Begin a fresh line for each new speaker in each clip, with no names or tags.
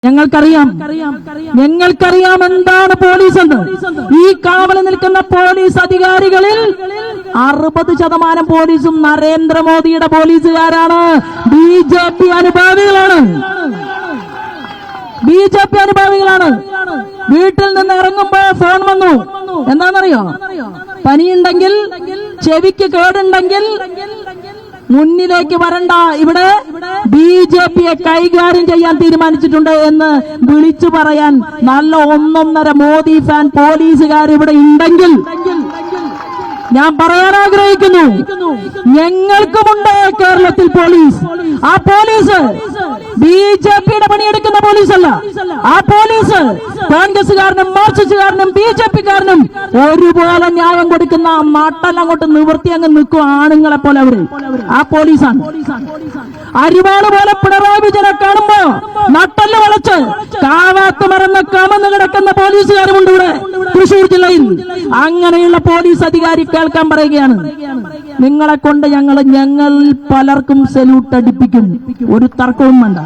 ഞങ്ങൾക്കറിയാം എന്താണ് പോലീസ് എന്ന്. ഈ കാവലിൽ നിൽക്കുന്ന പോലീസ് അധികാരികളിൽ 60% പോലീസും നരേന്ദ്രമോദിയുടെ പോലീസുകാരാണ്. ബിജെപി അനുഭാവികളാണ്. വീട്ടിൽ നിന്ന് ഇറങ്ങുമ്പോ ഫോൺ വന്നു. എന്താണെന്നറിയോ? പനിയുണ്ടെങ്കിൽ, ചെവിക്ക് കേടുണ്ടെങ്കിൽ മുന്നിലേക്ക് വരണ്ട, ഇവിടെ ബിജെപിയെ കൈകാര്യം ചെയ്യാൻ തീരുമാനിച്ചിട്ടുണ്ട് എന്ന് വിളിച്ചു പറയാൻ നല്ല 1.5 മോദി ഫാൻ പോലീസുകാർ ഇവിടെ ഉണ്ടെങ്കിൽ ഞാൻ പറയാൻ ആഗ്രഹിക്കുന്നു, ഞങ്ങൾക്കുമുണ്ട് കേരളത്തിൽ പോലീസ്. ആ പോലീസ് ബിജെപിയുടെ പണിയെടുക്കുന്ന പോലീസല്ല. ആ പോലീസ് കോൺഗ്രസുകാരനും മാർക്സിസ്റ്റുകാരനും ബിജെപിക്കാരനും ഒരുപോലെ ന്യായം കൊടുക്കുന്ന, നട്ടെല്ലാം അങ്ങോട്ട് നിവർത്തി അങ്ങ് നിൽക്കും ആണുങ്ങളെ പോലെ അവര്. ആ പോലീസാണ്. അരിവാള് പോലെ പിണറായി വിജയനെ കാണുമ്പോ നട്ടല് വളച്ച് കാവാത്ത് മറന്ന് കമന്ന് കിടക്കുന്ന പോലീസുകാരുമുണ്ട് ഇവിടെ തൃശൂർ ജില്ലയിൽ. അങ്ങനെയുള്ള പോലീസ് അധികാരി കേൾക്കാൻ പറയുകയാണ്, നിങ്ങളെ കൊണ്ട് ഞങ്ങൾ പലർക്കും സല്യൂട്ട് അടിപ്പിക്കും, ഒരു തർക്കവും വേണ്ട.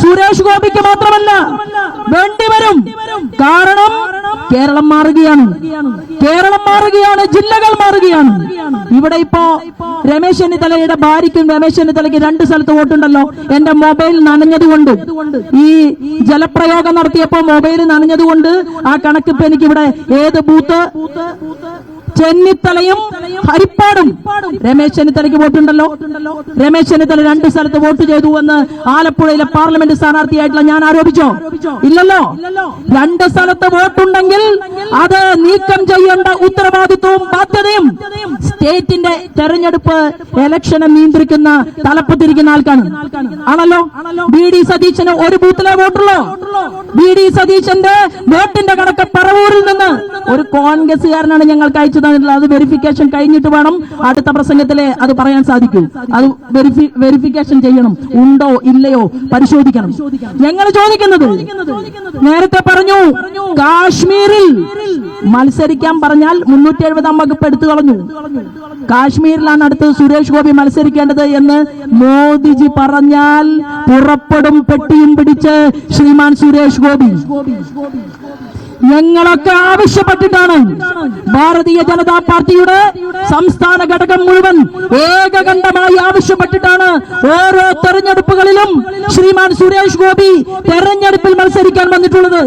സുരേഷ് ഗോപിക്ക് മാത്രമല്ല, വേണ്ടിവരും. കാരണം കേരളം മാറുകയാണ്, ജില്ലകൾ മാറുകയാണ്. ഇവിടെ ഇപ്പോ രമേശ് ചെന്നിത്തലയുടെ ഭാര്യയ്ക്കും രമേശ് ചെന്നിത്തലയ്ക്ക് 2 സ്ഥലത്ത് വോട്ടുണ്ടല്ലോ. എന്റെ മൊബൈൽ നനഞ്ഞതുകൊണ്ട്, ഈ ജലപ്രയോഗം നടത്തിയപ്പോ മൊബൈൽ നനഞ്ഞതുകൊണ്ട് ആ കണക്കിപ്പോ എനിക്കിവിടെ ഏത് ബൂത്ത്, ചെന്നിത്തലയും ഹരിപ്പാടും രമേശ് ചെന്നിത്തലയ്ക്ക് വോട്ടുണ്ടല്ലോ. രമേശ് ചെന്നിത്തല 2 സ്ഥലത്ത് വോട്ട് ചെയ്തു എന്ന് ആലപ്പുഴയിലെ പാർലമെന്റ് സ്ഥാനാർത്ഥിയായിട്ടുള്ള ഞാൻ ആരോപിച്ചോ? ഇല്ലല്ലോ. 2 സ്ഥലത്ത് വോട്ടുണ്ടെങ്കിൽ അത് നീക്കം ചെയ്യേണ്ട ഉത്തരവാദിത്വവും ബാധ്യതയും സ്റ്റേറ്റിന്റെ തെരഞ്ഞെടുപ്പ് ഇലക്ഷനെ നിയന്ത്രിക്കുന്ന തലപ്പത്തിരിക്കുന്ന ആൾക്കാണ്. ആണല്ലോ. BD സതീശന് ഒരു ബൂത്തിലെ വോട്ടുള്ളൂ. BD സതീശന്റെ വോട്ടിന്റെ കണക്ക് പറവൂരിൽ നിന്ന് ഒരു കോൺഗ്രസുകാരനാണ് ഞങ്ങൾക്ക് അയച്ചു തന്നിട്ടുള്ളത്. അത് വെരിഫിക്കേഷൻ കഴിഞ്ഞിട്ട് വേണം അടുത്ത പ്രസംഗത്തിലെ അത് പറയാൻ സാധിക്കൂ. അത് വെരിഫിക്കേഷൻ ചെയ്യണം, ഉണ്ടോ ഇല്ലയോ പരിശോധിക്കണം. ഞങ്ങൾ ചോദിക്കുന്നത്, നേരത്തെ പറഞ്ഞു കാശ്മീരിൽ മത്സരിക്കാൻ പറഞ്ഞാൽ 370 വകുപ്പ് എടുത്തു കളഞ്ഞു. കാശ്മീരിലാണ് അടുത്ത് സുരേഷ് ഗോപി മത്സരിക്കേണ്ടത് എന്ന് മോദിജി പറഞ്ഞാൽ പുറപ്പെടും പെട്ടിയും പിടിച്ച് ശ്രീമാൻ സുരേഷ് ഗോപി. ഞങ്ങളൊക്കെ ആവശ്യപ്പെട്ടിട്ടാണ്, ഭാരതീയ ജനതാ പാർട്ടിയുടെ സംസ്ഥാന ഘടകം മുഴുവൻ ഏകകണ്ഠമായി ആവശ്യപ്പെട്ടിട്ടാണ് ഓരോ തെരഞ്ഞെടുപ്പുകളിലും ശ്രീമാൻ സുരേഷ് ഗോപി തെരഞ്ഞെടുപ്പിൽ മത്സരിക്കാൻ വന്നിട്ടുള്ളത്.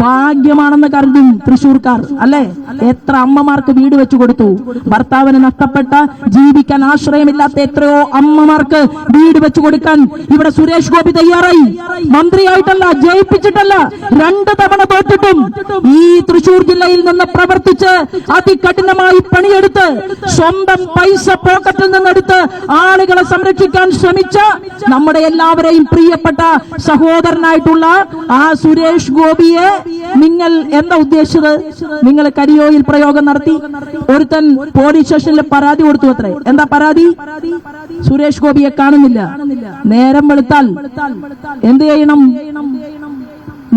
ഭാഗ്യമാണെന്ന് കരുതും തൃശൂർക്കാർ അല്ലെ. എത്ര അമ്മമാർക്ക് വീട് വെച്ചു കൊടുത്തു. ഭർത്താവിന് നഷ്ടപ്പെട്ട, ജീവിക്കാൻ ആശ്രയമില്ലാത്ത എത്രയോ അമ്മമാർക്ക് വീട് വെച്ചു കൊടുക്കാൻ ഇവിടെ സുരേഷ് ഗോപി തയ്യാറായി. മന്ത്രിയായിട്ടല്ല, ജയിപ്പിച്ചിട്ടല്ല, 2 തവണ തോറ്റിട്ടും ഈ തൃശൂർ ജില്ലയിൽ നിന്ന് പ്രവർത്തിച്ച് അതികഠിനമായി പണിയെടുത്ത് സ്വന്തം പൈസ പോക്കറ്റിൽ നിന്നെടുത്ത് ആളുകളെ സംരക്ഷിക്കാൻ ശ്രമിച്ച നമ്മുടെ എല്ലാവരെയും പ്രിയപ്പെട്ട സഹോദരനായിട്ടുള്ള ആ സുരേഷ് ഗോപിയെ നിങ്ങൾ എന്താ ഉദ്ദേശിച്ചത്? നിങ്ങൾ കരിയോയിൽ പ്രയോഗം നടത്തി. ഒരുത്തൻ പോലീസ് സ്റ്റേഷനിൽ പരാതി കൊടുത്തു അത്രേ. എന്താ പരാതി? സുരേഷ് ഗോപിയെ കാണുന്നില്ല. നേരം വെളുത്താൽ എന്ത് ചെയ്യണം?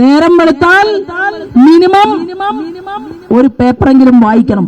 നേരം വെളുത്താൽ മിനിമം ഒരു പേപ്പറെങ്കിലും വായിക്കണം.